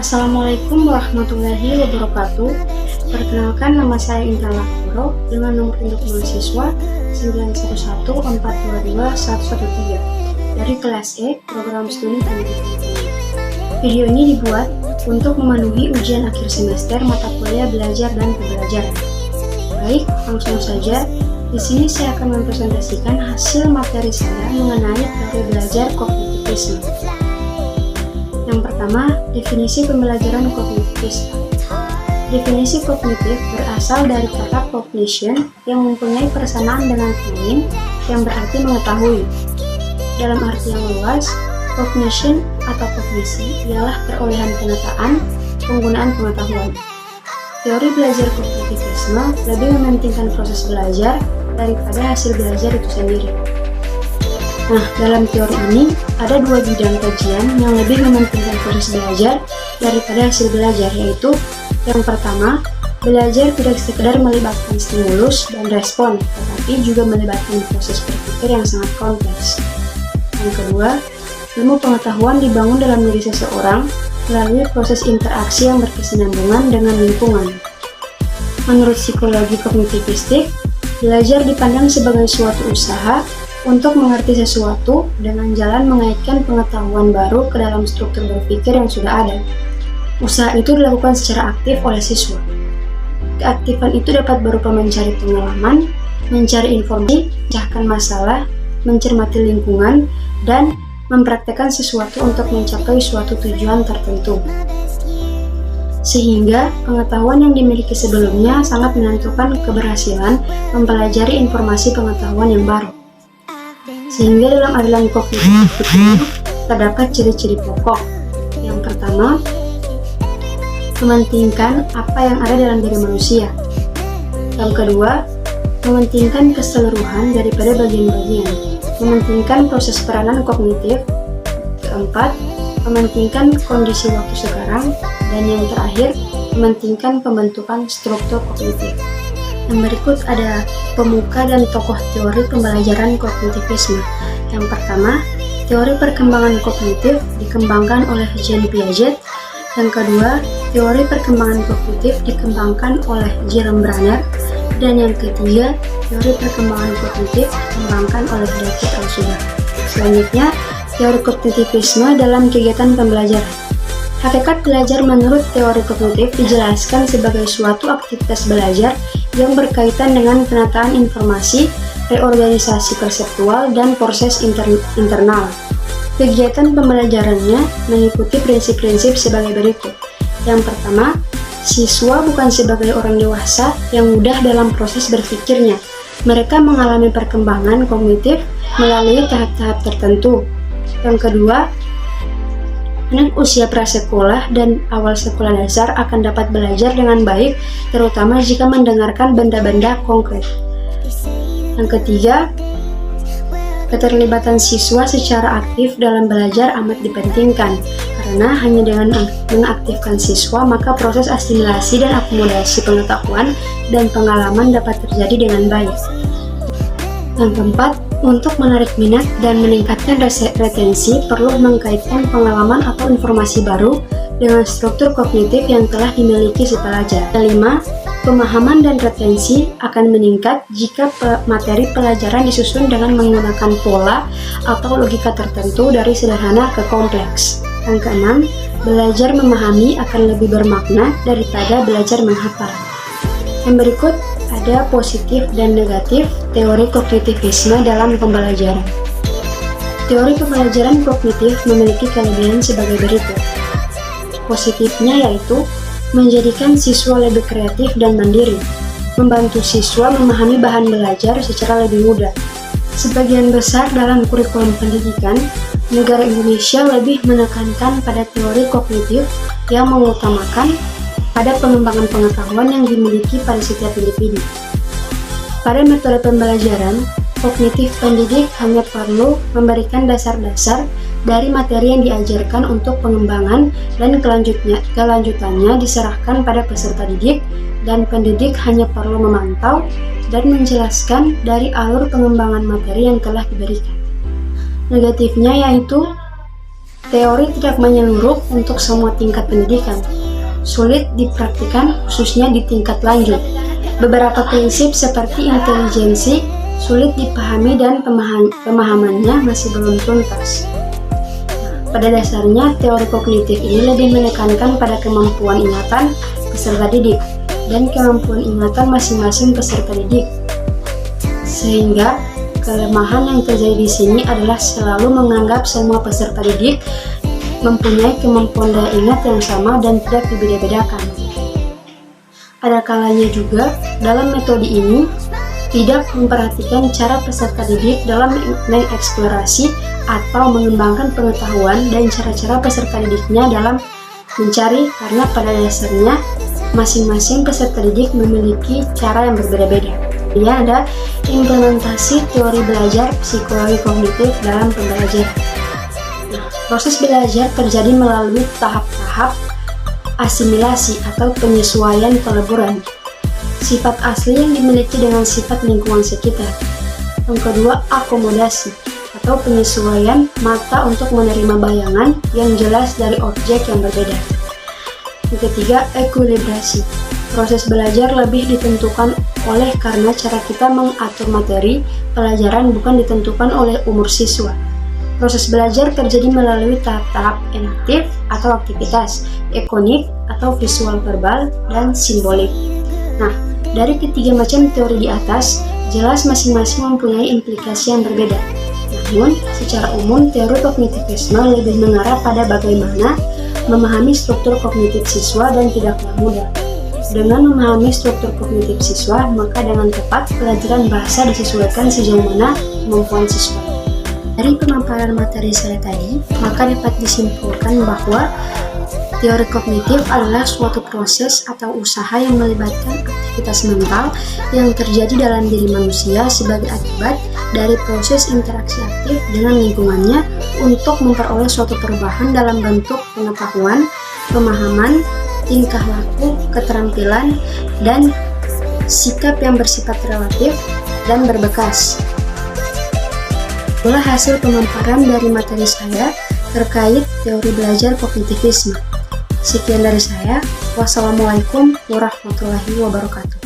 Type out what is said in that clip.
Assalamualaikum warahmatullahi wabarakatuh. Perkenalkan, nama saya Intan Lakoro dengan nomor induk mahasiswa 9114221113 dari kelas E, program studi pendidikan. Video ini dibuat untuk memenuhi ujian akhir semester mata kuliah belajar dan pembelajaran. Baik, langsung saja. Di sini saya akan mempresentasikan hasil materi saya mengenai teori belajar kognitivisme. Yang pertama, definisi pembelajaran kognitivisme. Definisi kognitif berasal dari kata cognition yang mempunyai persamaan dengan feeling yang berarti mengetahui. Dalam arti yang luas, cognition atau kognisi ialah perolehan penataan, penggunaan pengetahuan. Teori belajar kognitivisme lebih mementingkan proses belajar daripada hasil belajar itu sendiri. Nah, dalam teori ini ada dua bidang kajian yang lebih mementingkan proses belajar daripada hasil belajar, yaitu yang pertama, belajar tidak sekedar melibatkan stimulus dan respon, tetapi juga melibatkan proses berpikir yang sangat kompleks. Yang kedua, ilmu pengetahuan dibangun dalam diri seseorang melalui proses interaksi yang berkesinambungan dengan lingkungan. Menurut psikologi kognitivistik, belajar dipandang sebagai suatu usaha untuk mengerti sesuatu dengan jalan mengaitkan pengetahuan baru ke dalam struktur berpikir yang sudah ada. Usaha itu dilakukan secara aktif oleh siswa. Keaktifan itu dapat berupa mencari pengalaman, mencari informasi, memecahkan masalah, mencermati lingkungan, dan mempraktekkan sesuatu untuk mencapai suatu tujuan tertentu. Sehingga pengetahuan yang dimiliki sebelumnya sangat menentukan keberhasilan mempelajari informasi pengetahuan yang baru. Sehingga dalam aliran kognitif ini terdapat ciri-ciri pokok. Yang pertama, mementingkan apa yang ada dalam diri manusia. Yang kedua, mementingkan keseluruhan daripada bagian-bagian, mementingkan proses peranan kognitif. Keempat, mementingkan kondisi waktu sekarang. Dan yang terakhir, mementingkan pembentukan struktur kognitif. Yang berikut ada pemuka dan tokoh teori pembelajaran kognitivisme. Yang pertama, teori perkembangan kognitif dikembangkan oleh Jean Piaget. Yang kedua, teori perkembangan kognitif dikembangkan oleh Jerome Bruner. Dan yang ketiga, teori perkembangan kognitif dikembangkan oleh David Altshuler. Selanjutnya, teori kognitivisme dalam kegiatan pembelajaran. Hakikat belajar menurut teori kognitif dijelaskan sebagai suatu aktivitas belajar yang berkaitan dengan penataan informasi, reorganisasi konseptual, dan proses internal. Kegiatan pembelajarannya mengikuti prinsip-prinsip sebagai berikut. Yang pertama, siswa bukan sebagai orang dewasa yang mudah dalam proses berpikirnya. Mereka mengalami perkembangan kognitif melalui tahap-tahap tertentu. Yang kedua, anak usia prasekolah dan awal sekolah dasar akan dapat belajar dengan baik, terutama jika mendengarkan benda-benda konkret. Yang ketiga, keterlibatan siswa secara aktif dalam belajar amat dipentingkan, karena hanya dengan mengaktifkan siswa, maka proses asimilasi dan akomodasi pengetahuan dan pengalaman dapat terjadi dengan baik. Yang keempat, untuk menarik minat dan meningkatkan retensi perlu mengkaitkan pengalaman atau informasi baru dengan struktur kognitif yang telah dimiliki si pelajar. Kelima, pemahaman dan retensi akan meningkat jika materi pelajaran disusun dengan menggunakan pola atau logika tertentu dari sederhana ke kompleks. Yang keenam, belajar memahami akan lebih bermakna daripada belajar menghafal. Yang berikut ada positif dan negatif teori kognitivisme dalam pembelajaran. Teori pembelajaran kognitif memiliki kelebihan sebagai berikut. Positifnya yaitu menjadikan siswa lebih kreatif dan mandiri, membantu siswa memahami bahan belajar secara lebih mudah. Sebagian besar dalam kurikulum pendidikan, negara Indonesia lebih menekankan pada teori kognitif yang mengutamakan pada pengembangan pengetahuan yang dimiliki pada setiap individu. Pada metode pembelajaran, kognitif pendidik hanya perlu memberikan dasar-dasar dari materi yang diajarkan untuk pengembangan dan kelanjutannya diserahkan pada peserta didik, dan pendidik hanya perlu memantau dan menjelaskan dari alur pengembangan materi yang telah diberikan. Negatifnya yaitu teori tidak menyeluruh untuk semua tingkat pendidikan. Sulit dipraktikkan khususnya di tingkat lanjut. Beberapa prinsip seperti intelijensi sulit dipahami dan pemahamannya masih belum tuntas. Pada dasarnya, teori kognitif ini lebih menekankan pada kemampuan ingatan peserta didik dan kemampuan ingatan masing-masing peserta didik. Sehingga kelemahan yang terjadi di sini adalah selalu menganggap semua peserta didik mempunyai kemampuan daya ingat yang sama dan tidak dibeda-bedakan. Ada kalanya juga dalam metode ini tidak memperhatikan cara peserta didik dalam mengeksplorasi atau mengembangkan pengetahuan dan cara-cara peserta didiknya dalam mencari, karena pada dasarnya masing-masing peserta didik memiliki cara yang berbeda-beda. Ini ada implementasi teori belajar psikologi kognitif dalam pembelajaran. Proses belajar terjadi melalui tahap-tahap asimilasi atau penyesuaian peleburan. Sifat asli yang dimiliki dengan sifat lingkungan sekitar. Yang kedua, akomodasi atau penyesuaian mata untuk menerima bayangan yang jelas dari objek yang berbeda. Yang ketiga, ekuilibrasi. Proses belajar lebih ditentukan oleh karena cara kita mengatur materi pelajaran bukan ditentukan oleh umur siswa. Proses belajar terjadi melalui tahap-tahap enaktif atau aktivitas, ekonik atau visual verbal, dan simbolik. Nah, dari ketiga macam teori di atas, jelas masing-masing mempunyai implikasi yang berbeda. Namun, secara umum teori kognitivisme lebih mengarah pada bagaimana memahami struktur kognitif siswa dan tidaklah mudah. Dengan memahami struktur kognitif siswa, maka dengan tepat pelajaran bahasa disesuaikan sejauh mana kemampuan siswa. Dari pemaparan materi saya tadi, maka dapat disimpulkan bahwa teori kognitif adalah suatu proses atau usaha yang melibatkan aktivitas mental yang terjadi dalam diri manusia sebagai akibat dari proses interaksi aktif dengan lingkungannya untuk memperoleh suatu perubahan dalam bentuk pengetahuan, pemahaman, tingkah laku, keterampilan, dan sikap yang bersifat relatif dan berbekas. Itulah hasil pemaparan dari materi saya terkait teori belajar kognitivisme. Sekian dari saya. Wassalamualaikum warahmatullahi wabarakatuh.